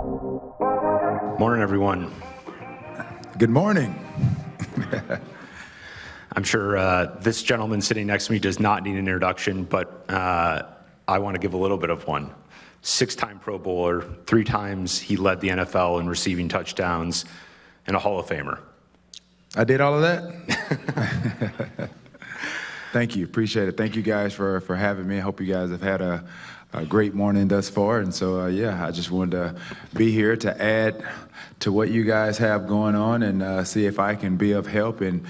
Morning, everyone. Good morning. I'm sure this gentleman sitting next to me does not need an introduction, but I want to give a little bit of one. 6-time Pro Bowler, 3 times he led the NFL in receiving touchdowns, and a Hall of Famer. I did all of that? Thank you. Appreciate it. Thank you guys for having me. I hope you guys have had a great morning thus far. And so, I just wanted to be here to add to what you guys have going on and see if I can be of help and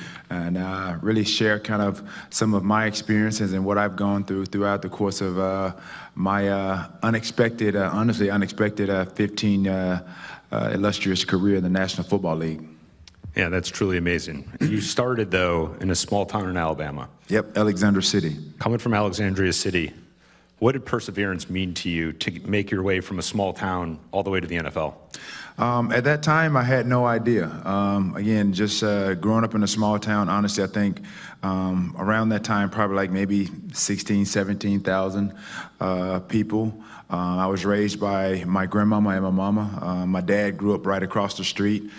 really share kind of some of my experiences and what I've gone throughout the course of my honestly unexpected 15 illustrious career in the National Football League. Yeah, that's truly amazing. You started, though, in a small town in Alabama. Yep, Alexandria City. Coming from Alexandria City, what did perseverance mean to you to make your way from a small town all the way to the NFL? At that time, I had no idea. Again, just growing up in a small town, honestly, I think around that time, probably like maybe 16, 17,000 people. I was raised by my grandmama and my mama. My dad grew up right across the street.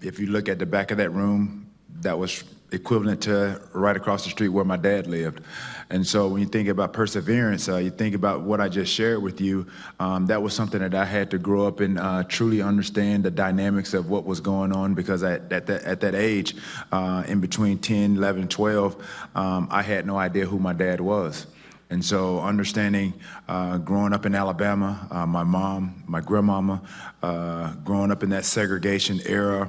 If you look at the back of that room, that was equivalent to right across the street where my dad lived. And so when you think about perseverance, you think about what I just shared with you, that was something that I had to grow up and truly understand the dynamics of what was going on, because at that age, in between 10, 11, 12, I had no idea who my dad was. And so understanding, growing up in Alabama, my mom, my grandmama, growing up in that segregation era,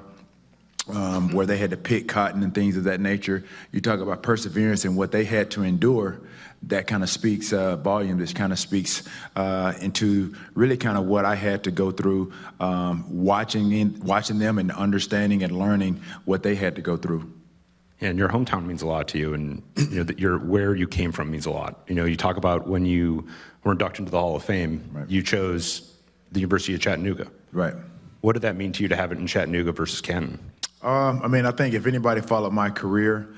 where they had to pick cotton and things of that nature. You talk about perseverance and what they had to endure. That kind of speaks volume. This kind of speaks into really kind of what I had to go through, watching them and understanding and learning what they had to go through. Yeah, and your hometown means a lot to you, and where you came from means a lot. You talk about when you were inducted into the Hall of Fame, right. You chose the University of Chattanooga. Right. What did that mean to you to have it in Chattanooga versus Canton? I think if anybody followed my career,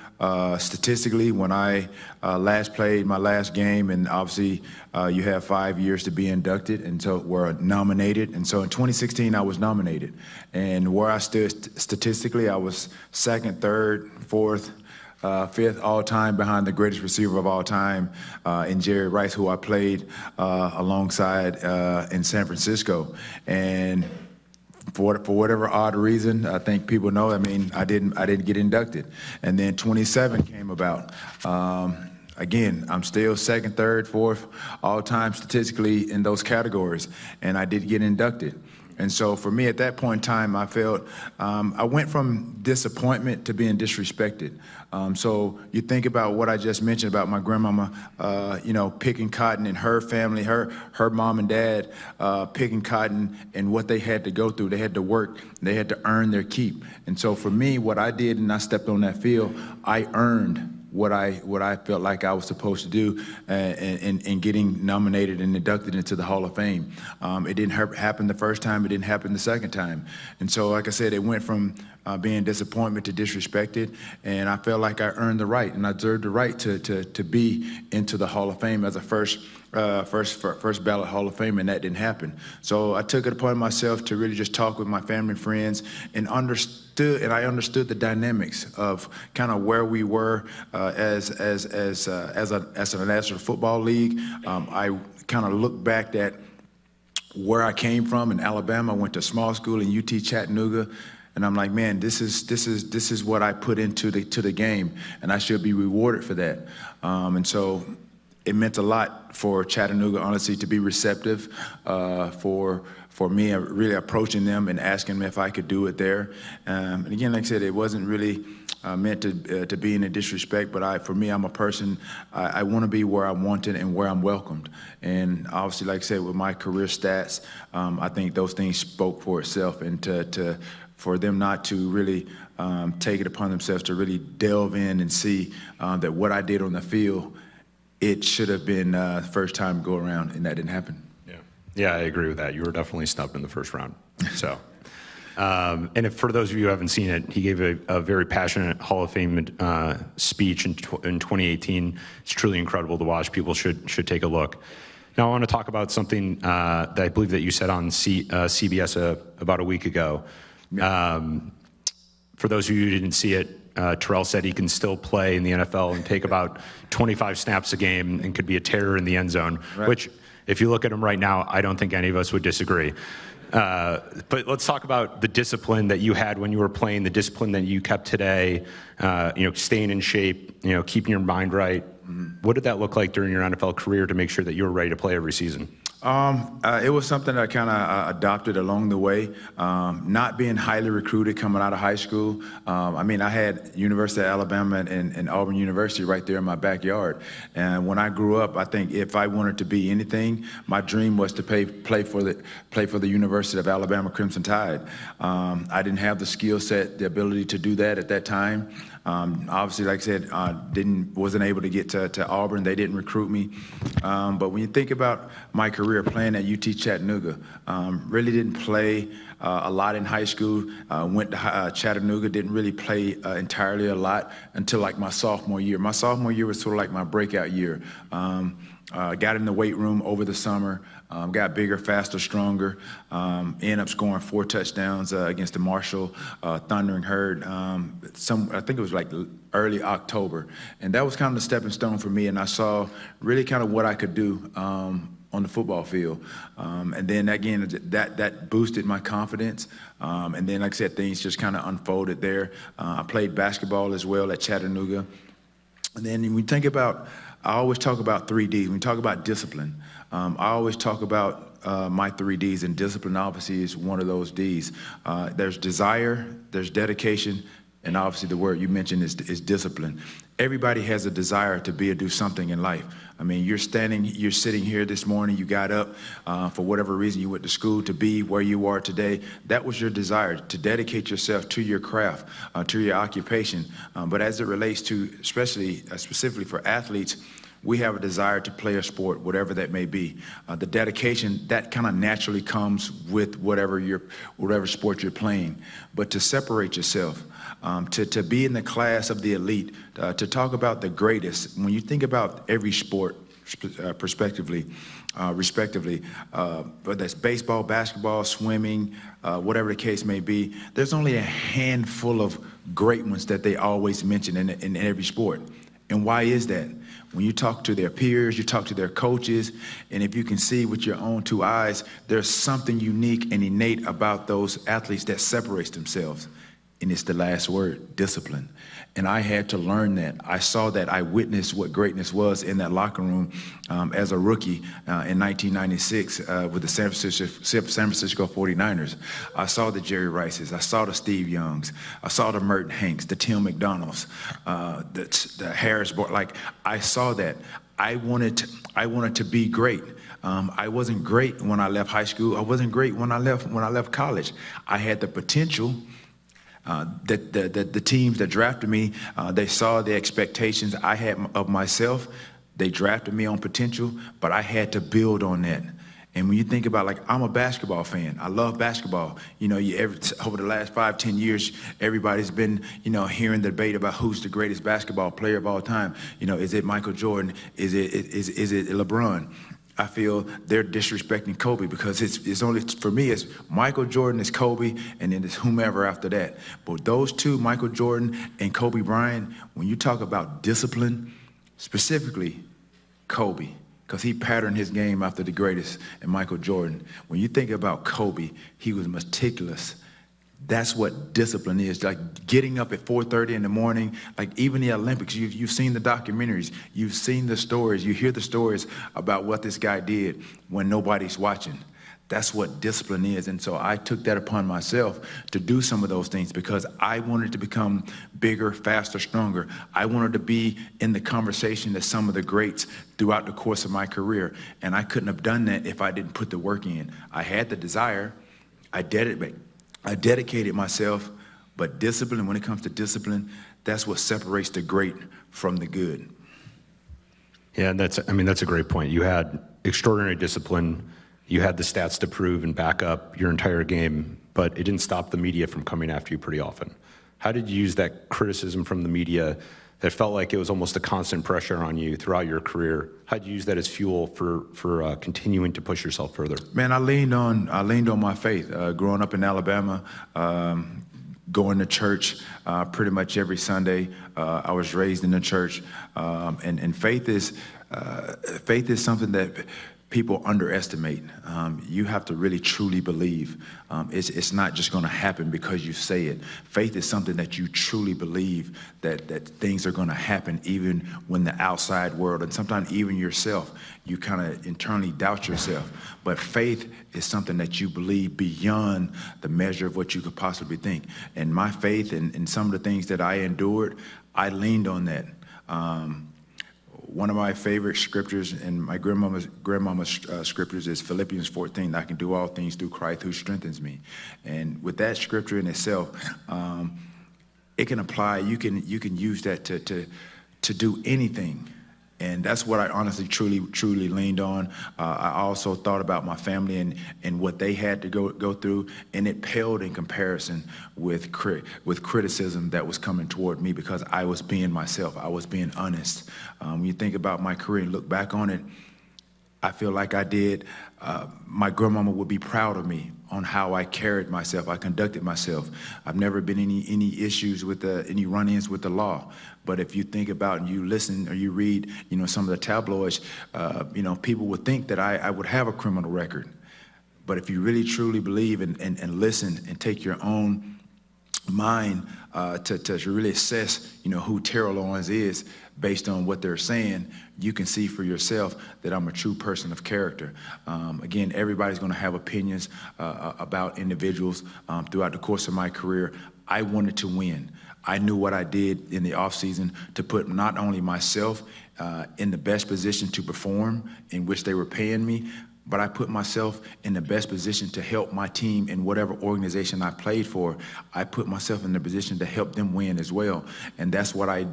statistically, when I last played my last game, and obviously you have 5 years to be inducted, and so we're nominated. And so in 2016, I was nominated. And where I stood statistically, I was second, third, fourth, fifth all-time behind the greatest receiver of all time in Jerry Rice, who I played alongside in San Francisco. And for whatever odd reason, I think people know, I didn't get inducted. And then 27 came about. Again, I'm still second, third, fourth, all-time statistically in those categories, and I did get inducted. And so for me at that point in time, I felt I went from disappointment to being disrespected. So you think about what I just mentioned about my grandmama, picking cotton, and her family, her mom and dad picking cotton, and what they had to go through. They had to work. They had to earn their keep. And so for me, what I did, and I stepped on that field, I earned what I felt like I was supposed to do in getting nominated and inducted into the Hall of Fame. It didn't happen the first time. It didn't happen the second time. And so, like I said, it went from being disappointment to disrespected, and I felt like I earned the right, and I deserved the right to be into the Hall of Fame as a first ballot Hall of Fame, and that didn't happen. So I took it upon myself to really just talk with my family and friends, and I understood the dynamics of kind of where we were as a National Football League. I kind of look back at where I came from in Alabama. I went to small school in UT Chattanooga. And I'm like, man, this is what I put into the game, and I should be rewarded for that. And so it meant a lot for Chattanooga, honestly, to be receptive, for me really approaching them and asking them if I could do it there. And again, like I said, it wasn't really meant to be in a disrespect, but for me, I'm a person, I want to be where I'm wanted and where I'm welcomed. And obviously, like I said, with my career stats, I think those things spoke for itself, and for them not to really take it upon themselves to really delve in and see that what I did on the field, it should have been first time go around, and that didn't happen. Yeah, I agree with that. You were definitely snubbed in the first round. So, and for those of you who haven't seen it, he gave a very passionate Hall of Fame speech in 2018. It's truly incredible to watch. People should take a look. Now I want to talk about something that I believe that you said on CBS about a week ago. For those of you who didn't see it, Terrell said he can still play in the NFL and take about 25 snaps a game and could be a terror in the end zone, right. Which, if you look at him right now, I don't think any of us would disagree. But let's talk about the discipline that you had when you were playing, the discipline that you kept today, staying in shape, keeping your mind right. What did that look like during your NFL career to make sure that you were ready to play every season? It was something that I kind of adopted along the way. Not being highly recruited coming out of high school. I had University of Alabama and Auburn University right there in my backyard. And when I grew up, I think if I wanted to be anything, my dream was to play for the University of Alabama Crimson Tide. I didn't have the skill set, the ability to do that at that time. Obviously, like I said, wasn't able to get to Auburn. They didn't recruit me. But when you think about my career playing at UT Chattanooga, really didn't play a lot in high school. Went to Chattanooga, didn't really play entirely a lot until like my sophomore year. My sophomore year was sort of like my breakout year. Got in the weight room over the summer, got bigger, faster, stronger, ended up scoring 4 touchdowns against the Marshall Thundering Herd. I think it was like early October. And that was kind of the stepping stone for me, and I saw really kind of what I could do on the football field. And then again, that boosted my confidence. And then, like I said, things just kind of unfolded there. I played basketball as well at Chattanooga. And then when we think about, I always talk about 3 Ds. When we talk about discipline, I always talk about my 3 Ds, and discipline obviously is one of those Ds. There's desire, there's dedication, and obviously the word you mentioned is discipline. Everybody has a desire to be or do something in life. I mean, you're sitting here this morning, you got up for whatever reason, you went to school to be where you are today. That was your desire, to dedicate yourself to your craft, to your occupation. But as it relates to, specifically for athletes, we have a desire to play a sport, whatever that may be. The dedication, that kind of naturally comes with whatever sport you're playing. But to separate yourself, to be in the class of the elite, to talk about the greatest, when you think about every sport respectively, whether it's baseball, basketball, swimming, whatever the case may be, there's only a handful of great ones that they always mention in every sport. And why is that? When you talk to their peers, you talk to their coaches, and if you can see with your own 2 eyes, there's something unique and innate about those athletes that separates themselves. And it's the last word, discipline. And I had to learn that. I saw that. I witnessed what greatness was in that locker room as a rookie in 1996 with the San Francisco 49ers. I saw the Jerry Rices. I saw the Steve Youngs. I saw the Merton Hanks, the Tim McDonalds, the Harris Board. Like, I saw that. I wanted to be great. I wasn't great when I left high school. I wasn't great when I left college. I had the potential. The teams that drafted me, they saw the expectations I had of myself. They drafted me on potential, but I had to build on that. And when you think about, like, I'm a basketball fan. I love basketball. Over the last 5-10 years, everybody's been, hearing the debate about who's the greatest basketball player of all time. Is it Michael Jordan? Is it LeBron? I feel they're disrespecting Kobe because it's only, for me, it's Michael Jordan, is Kobe, and then it's whomever after that. But those two, Michael Jordan and Kobe Bryant, when you talk about discipline, specifically Kobe, because he patterned his game after the greatest, and Michael Jordan. When you think about Kobe, he was meticulous. That's what discipline is, like getting up at 4:30 in the morning, like even the Olympics, you've seen the documentaries, you've seen the stories, you hear the stories about what this guy did when nobody's watching. That's what discipline is. And so I took that upon myself to do some of those things because I wanted to become bigger, faster, stronger. I wanted to be in the conversation as some of the greats throughout the course of my career. And I couldn't have done that if I didn't put the work in. I had the desire, I dedicated myself, but discipline, when it comes to discipline, that's what separates the great from the good. Yeah, and that's a great point. You had extraordinary discipline. You had the stats to prove and back up your entire game, but it didn't stop the media from coming after you pretty often. How did you use that criticism from the media that felt like it was almost a constant pressure on you throughout your career. How'd you use that as fuel for continuing to push yourself further? Man, I leaned on my faith. Growing up in Alabama, going to church pretty much every Sunday. I was raised in the church, and faith is something that people underestimate. You have to really truly believe. It's not just going to happen because you say it. Faith is something that you truly believe that things are going to happen even when the outside world, and sometimes even yourself, you kind of internally doubt yourself. But faith is something that you believe beyond the measure of what you could possibly think. And my faith and some of the things that I endured, I leaned on that. One of my favorite scriptures and my grandmama's scriptures is Philippians 14. I can do all things through Christ who strengthens me. And with that scripture in itself, it can apply. You can use that to do anything. And that's what I honestly, truly leaned on. I also thought about my family and what they had to go through, and it paled in comparison with criticism that was coming toward me because I was being myself. I was being honest. When you think about my career and look back on it, I feel like I did. My grandmama would be proud of me on how I carried myself, I conducted myself. I've never been any issues with any run-ins with the law. But if you think about and you listen or you read, some of the tabloids, people would think that I would have a criminal record. But if you really truly believe and listen and take your own mind to really assess, who Terrell Owens is based on what they're saying, you can see for yourself that I'm a true person of character. Again, everybody's going to have opinions about individuals throughout the course of my career. I wanted to win. I knew what I did in the offseason to put not only myself in the best position to perform in which they were paying me, but I put myself in the best position to help my team in whatever organization I played for. I put myself in the position to help them win as well. And that's what I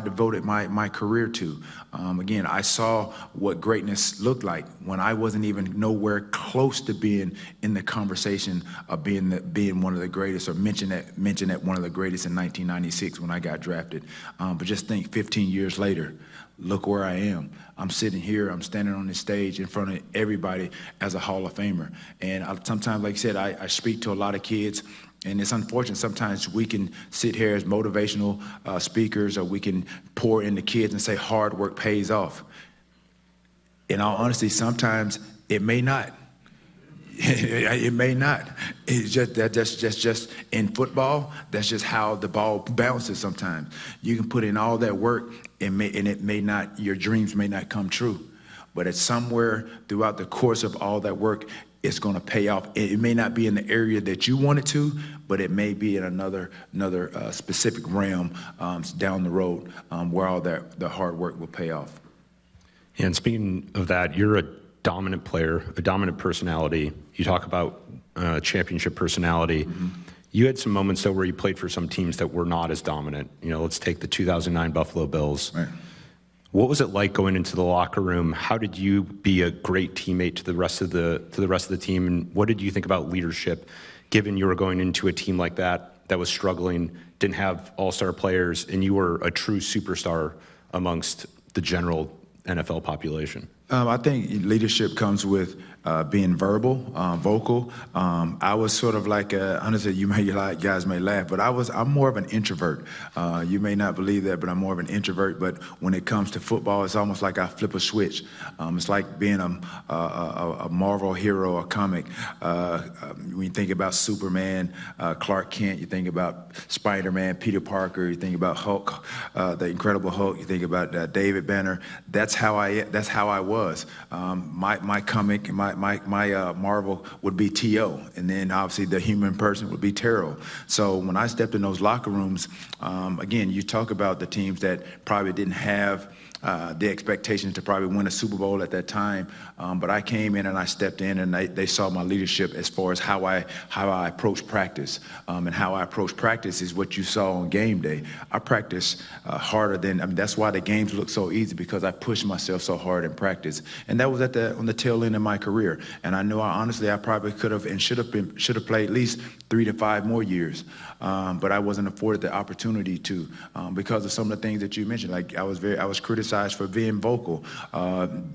devoted my career to. Again, I saw what greatness looked like when I wasn't even nowhere close to being in the conversation of being one of the greatest, or mentioned at one of the greatest in 1996 when I got drafted. But just think 15 years later, look where I am. I'm sitting here, I'm standing on this stage in front of everybody as a Hall of Famer. And sometimes, like I said, I speak to a lot of kids, and it's unfortunate sometimes we can sit here as motivational speakers, or we can pour into kids and say hard work pays off. In all honesty, sometimes it may not. It may not. It's just in football. That's just how the ball bounces. Sometimes you can put in all that work, and it may not. Your dreams may not come true, but it's somewhere throughout the course of all that work, it's going to pay off. It may not be in the area that you want it to, but it may be in another specific realm down the road where all the hard work will pay off. And speaking of that, you're a dominant player, a dominant personality. You talk about championship personality. Mm-hmm. You had some moments, though, where you played for some teams that were not as dominant. Let's take the 2009 Buffalo Bills. Right. What was it like going into the locker room? How did you be a great teammate to the rest of the team? And what did you think about leadership, given you were going into a team like that was struggling, didn't have all-star players, and you were a true superstar amongst the general NFL population? I think leadership comes with being vocal. I was sort of like, honestly, guys may laugh, but I'm more of an introvert. You may not believe that, but I'm more of an introvert. But when it comes to football, it's almost like I flip a switch. It's like being a Marvel hero, a comic. When you think about Superman, Clark Kent, you think about Spider-Man, Peter Parker, you think about Hulk, the Incredible Hulk, you think about David Banner. That's how I was. My comic, my Marvel would be T.O., and then obviously the human person would be Terrell. So when I stepped in those locker rooms, again, you talk about the teams that probably didn't have the expectations to probably win a Super Bowl at that time. But I came in and I stepped in, and they saw my leadership as far as how I approach practice. And how I approach practice is what you saw on game day. I practice harder than, that's why the games look so easy, because I pushed myself so hard in practice. And that was on the tail end of my career. And I know honestly I probably could have and should have played at least 3 to 5 more years. But I wasn't afforded the opportunity to, because of some of the things that you mentioned. Like I was criticized for being vocal,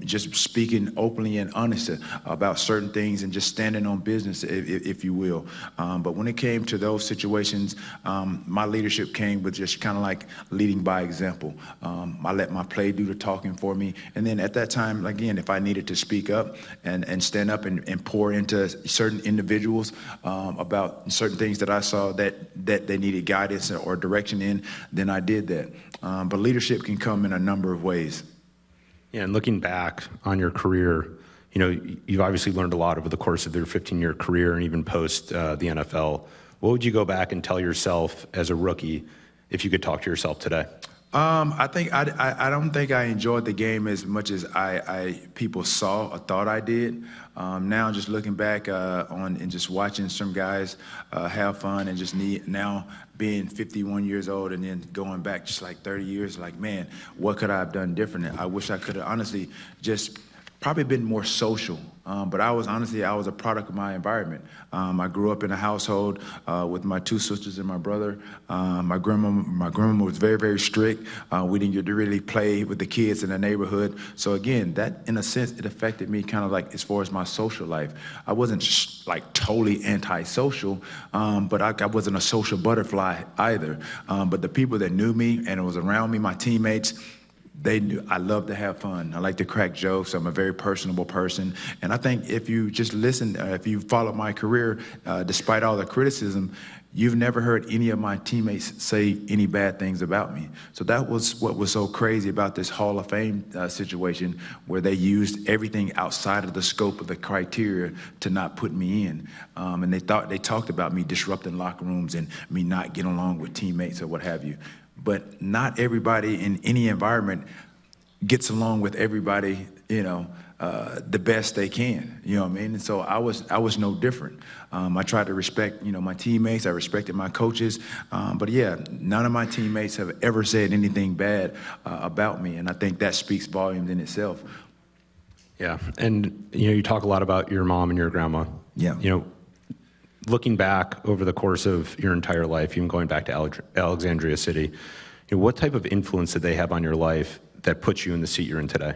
just speaking openly and honest about certain things and just standing on business, if you will. But when it came to those situations, my leadership came with just kind of like leading by example. I let my play do the talking for me. And then at that time, again, if I needed to speak up and stand up and pour into certain individuals about certain things that I saw that they needed guidance or direction in, then I did that. But leadership can come in a number of ways. Yeah, and looking back on your career, you've obviously learned a lot over the course of your 15-year career and even post the NFL. What would you go back and tell yourself as a rookie if you could talk to yourself today? I think I don't think I enjoyed the game as much as people saw or thought I did. Now just looking back on and just watching some guys have fun and just now being 51 years old and then going back just like 30 years, like, man, what could I have done differently? I wish I could have honestly just probably been more social. But I was a product of my environment. I grew up in a household with my 2 sisters and my brother. My grandma was very, very strict. We didn't get to really play with the kids in the neighborhood. So again, that in a sense, it affected me kind of like as far as my social life. I wasn't like totally antisocial, but I wasn't a social butterfly either. But the people that knew me and it was around me, my teammates, they knew I love to have fun. I like to crack jokes. I'm a very personable person. And I think if you just listen, if you follow my career, despite all the criticism, you've never heard any of my teammates say any bad things about me. So that was what was so crazy about this Hall of Fame situation, where they used everything outside of the scope of the criteria to not put me in. And they talked about me disrupting locker rooms and me not getting along with teammates or what have you. But not everybody in any environment gets along with everybody, the best they can. You know what I mean? And so I was no different. I tried to respect, my teammates. I respected my coaches. But yeah, none of my teammates have ever said anything bad about me, and I think that speaks volumes in itself. Yeah, and you talk a lot about your mom and your grandma. Yeah. Looking back over the course of your entire life, even going back to Alexandria City, what type of influence did they have on your life that puts you in the seat you're in today?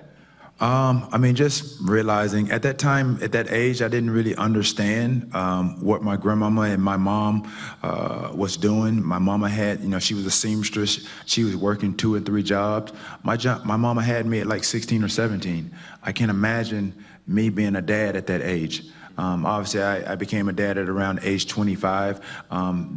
Just realizing at that time, at that age, I didn't really understand what my grandmama and my mom was doing. My mama had, she was a seamstress. She was working 2 and 3 jobs. My mama had me at like 16 or 17. I can't imagine me being a dad at that age. Obviously, I became a dad at around age 25.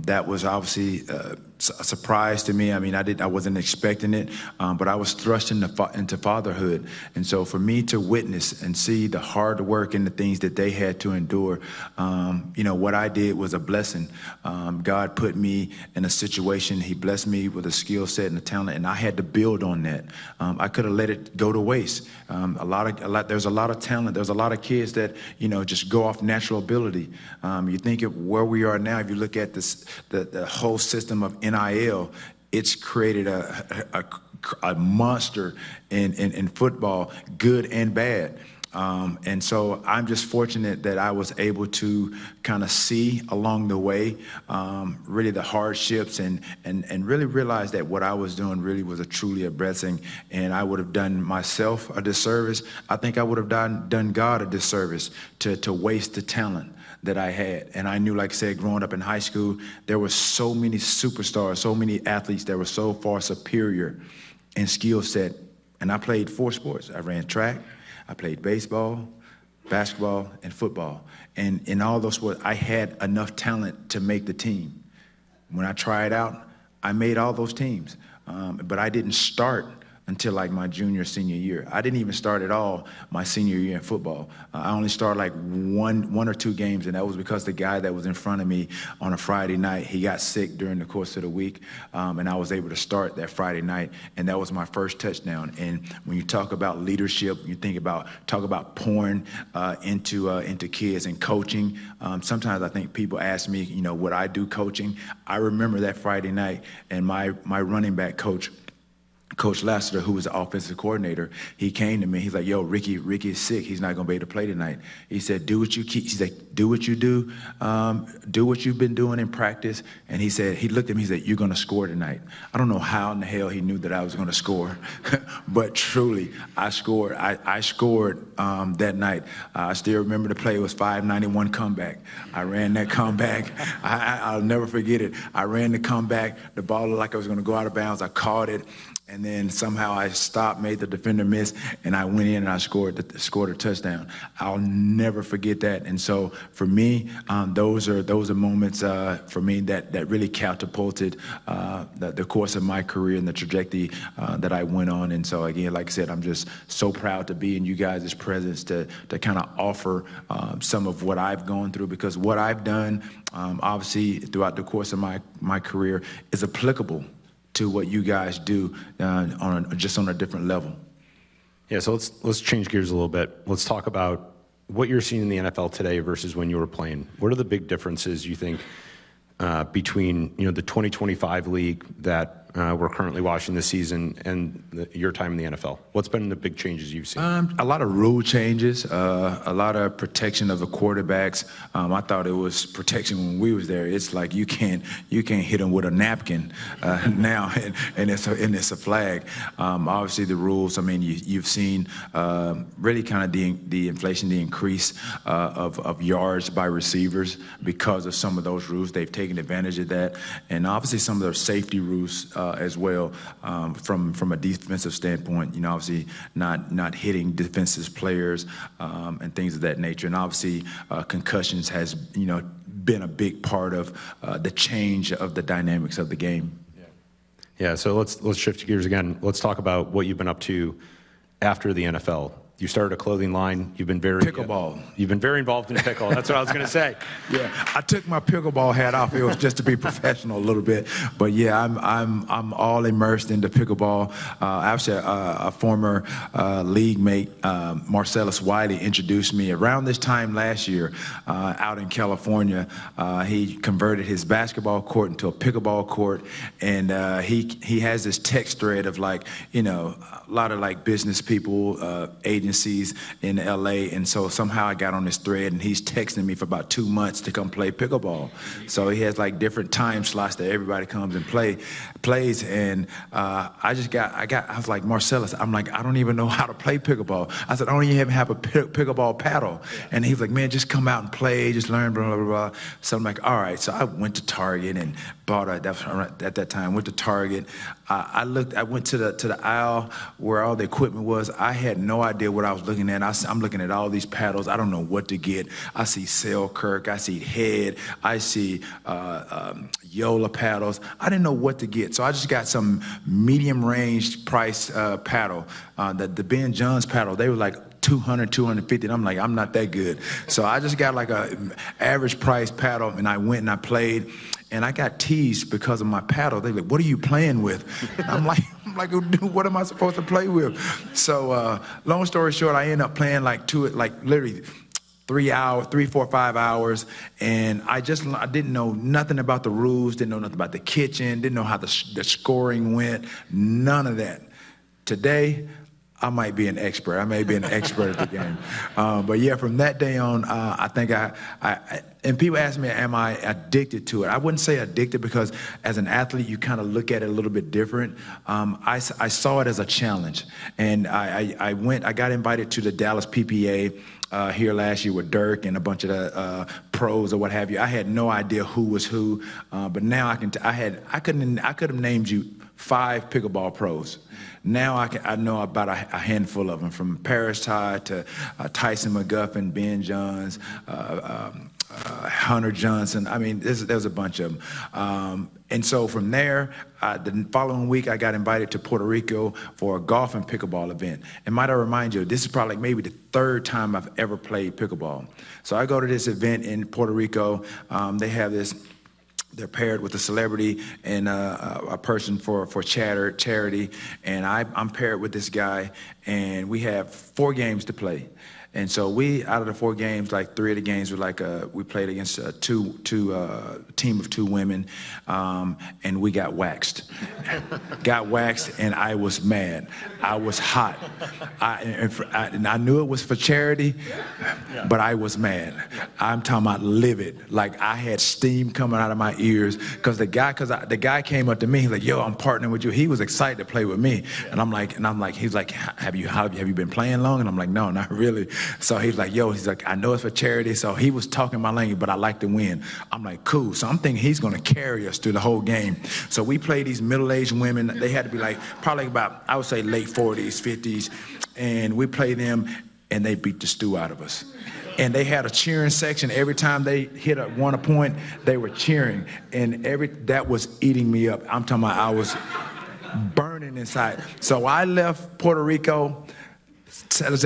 That was obviously a surprise to me. I wasn't expecting it, but I was thrust into fatherhood. And so for me to witness and see the hard work and the things that they had to endure, what I did was a blessing. God put me in a situation. He blessed me with a skill set and a talent, and I had to build on that. I could have let it go to waste. There's a lot of talent. There's a lot of kids that, just go off natural ability. You think of where we are now, if you look at the whole system of NIL, it's created a monster in football, good and bad. And so I'm just fortunate that I was able to kind of see along the way really the hardships and really realize that what I was doing really was truly a blessing, and I would have done myself a disservice. I think I would have done God a disservice to waste the talent that I had. And I knew, like I said, growing up in high school, there were so many superstars, so many athletes that were so far superior in skill set. And I played 4 sports. I ran track, I played baseball, basketball, and football. And in all those sports, I had enough talent to make the team. When I tried out, I made all those teams. But I didn't start until like my junior, senior year. I didn't even start at all my senior year in football. I only started like one or two games, and that was because the guy that was in front of me on a Friday night, he got sick during the course of the week, and I was able to start that Friday night, and that was my first touchdown. And when you talk about leadership, you talk about pouring into kids and coaching. Sometimes I think people ask me, would I do coaching? I remember that Friday night, and my running back coach, Coach Lassiter, who was the offensive coordinator, he came to me. He's like, "Yo, Ricky is sick. He's not gonna be able to play tonight." He said, "Do what you keep." He's like, "Do what you do. Do what you've been doing in practice." And he looked at me. He said, "You're gonna score tonight." I don't know how in the hell he knew that I was gonna score, but truly, I scored. I scored that night. I still remember the play. It was 591 comeback. I ran that comeback. I'll never forget it. I ran the comeback. The ball looked like I was gonna go out of bounds. I caught it. And then somehow I stopped, made the defender miss, and I went in and I scored a touchdown. I'll never forget that. And so for me, those are moments for me that really catapulted the course of my career and the trajectory that I went on. And so again, like I said, I'm just so proud to be in you guys' presence to kind of offer some of what I've gone through, because what I've done, obviously throughout the course of my career, is applicable to what you guys do just on a different level. Yeah, so let's change gears a little bit. Let's talk about what you're seeing in the NFL today versus when you were playing. What are the big differences you think between the 2025 league that we're currently watching this season and your time in the NFL? What's been the big changes you've seen? A lot of rule changes, a lot of protection of the quarterbacks. I thought it was protection when we was there. It's like you can't hit them with a napkin now, and it's a flag. Obviously, the rules. I mean, you've seen really kind of the inflation, the increase of yards by receivers because of some of those rules. They've taken advantage of that, and obviously some of their safety rules as well from a defensive standpoint. Obviously not hitting defensive players and things of that nature. And obviously concussions has been a big part of the change of the dynamics of the game. Yeah. So let's shift gears again. Let's talk about what you've been up to after the NFL. You started a clothing line. You've been very pickleball. You've been very involved in pickle. That's what I was going to say. Yeah, I took my pickleball hat off. It was just to be professional a little bit, but yeah, I'm all immersed into pickleball. Actually, a former league mate, Marcellus Wiley, introduced me around this time last year out in California. He converted his basketball court into a pickleball court, and he has this text thread of a lot of like business people, agencies in LA, and so somehow I got on this thread, and he's texting me for about 2 months to come play pickleball. So he has like different time slots that everybody comes and plays, and I was like, Marcellus, I'm like, I don't even know how to play pickleball. I said, I don't even have a pickleball paddle. And he's like, man, just come out and play, just learn, blah, blah, blah. So I'm like, all right. So I went to Target and bought at that time, went to Target. I went to the aisle where all the equipment was. I had no idea what I was looking at. I'm looking at all these paddles. I don't know what to get. I see Selkirk. I see Head. I see Yola paddles. I didn't know what to get. So I just got some medium range price paddle. The Ben Johns paddle, they were like $200, $250, and I'm like, I'm not that good. So I just got like a average price paddle, and I went and I played. And I got teased because of my paddle. They were like, what are you playing with? I'm like, what am I supposed to play with? So long story short, I ended up playing literally 3 hours, 3, 4, 5 hours. And I didn't know nothing about the rules, didn't know nothing about the kitchen, didn't know how the scoring went, none of that. Today, I might be an expert. I may be an expert at the game. But yeah, from that day on, I think and people ask me, am I addicted to it? I wouldn't say addicted, because as an athlete, you kind of look at it a little bit different. I saw it as a challenge. And I got invited to the Dallas PPA here last year with Dirk and a bunch of the pros or what have you. I had no idea who was who, but now I could have named you 5 pickleball pros. Now I know about a handful of them, from Paris Todd to Tyson McGuffin, Ben Johns, Hunter Johnson. I mean, there's a bunch of them. And so from there, the following week, I got invited to Puerto Rico for a golf and pickleball event. And might I remind you, this is probably like maybe the third time I've ever played pickleball. So I go to this event in Puerto Rico. They have this. They're paired with a celebrity and a person for charity, and I'm paired with this guy, and we have 4 games to play. And so out of the 4 games, like 3 of the games were like we played against a team of 2 women, and we got waxed. And I was mad. I was hot. And I knew it was for charity, but I was mad. I'm talking about livid. Like I had steam coming out of my ears because the guy came up to me. He's like, "Yo, I'm partnering with you." He was excited to play with me, and I'm like, he's like, have you been playing long? And I'm like, no, not really. So he's like, he's like, I know it's for charity. So he was talking my language, but I like to win. I'm like, cool. So I'm thinking he's going to carry us through the whole game. So we played these middle-aged women. They had to be like probably about, I would say, late 40s, 50s. And we played them, and they beat the stew out of us. And they had a cheering section. Every time they won a point, they were cheering. And that was eating me up. I'm talking about I was burning inside. So I left Puerto Rico.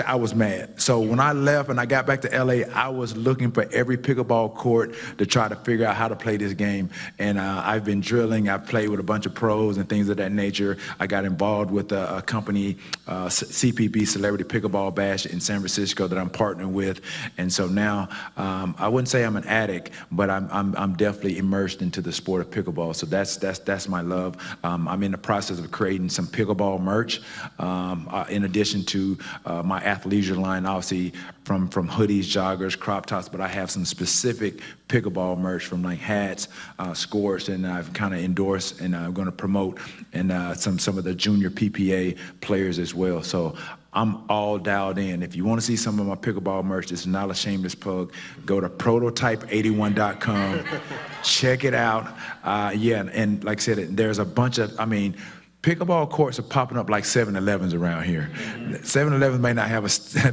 I was mad. So when I left and I got back to LA, I was looking for every pickleball court to try to figure out how to play this game. And I've been drilling. I've played with a bunch of pros and things of that nature. I got involved with a company, CPB, Celebrity Pickleball Bash in San Francisco, that I'm partnering with. And so now I wouldn't say I'm an addict, but I'm definitely immersed into the sport of pickleball. So that's my love. I'm in the process of creating some pickleball merch, in addition to my athleisure line, obviously from hoodies, joggers, crop tops, but I have some specific pickleball merch from like hats, scorts, and I've kind of endorsed and I'm going to promote and some of the junior PPA players as well. So I'm all dialed in. If you want to see some of my pickleball merch, this is not a shameless plug. Go to prototype81.com, check it out. And like I said, there's a bunch of, pickleball courts are popping up like 7-Elevens around here. 7-Elevens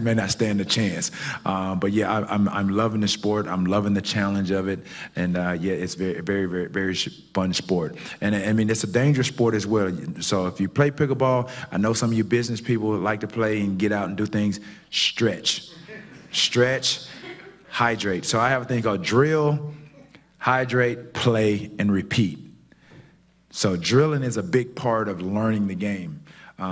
may not stand a chance. But yeah, I'm loving the sport. I'm loving the challenge of it. And it's very, very, very, very fun sport. And it's a dangerous sport as well. So if you play pickleball, I know some of you business people like to play and get out and do things. Stretch, hydrate. So I have a thing called drill, hydrate, play, and repeat. So drilling is a big part of learning the game.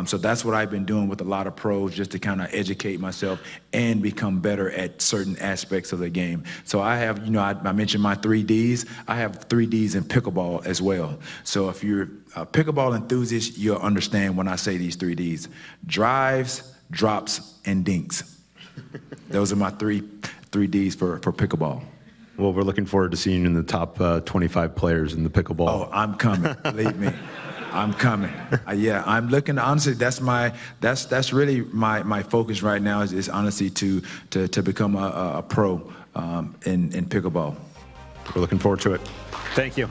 So that's what I've been doing with a lot of pros, just to kind of educate myself and become better at certain aspects of the game. So I have, I mentioned my 3Ds. I have 3Ds in pickleball as well. So if you're a pickleball enthusiast, you'll understand when I say these 3Ds. Drives, drops, and dinks. Those are my 3Ds for pickleball. Well, we're looking forward to seeing you in the top 25 players in the pickleball. Oh, I'm coming. Believe me, I'm coming. I'm looking. Honestly, that's really my focus right now is honestly to become a pro in pickleball. We're looking forward to it. Thank you.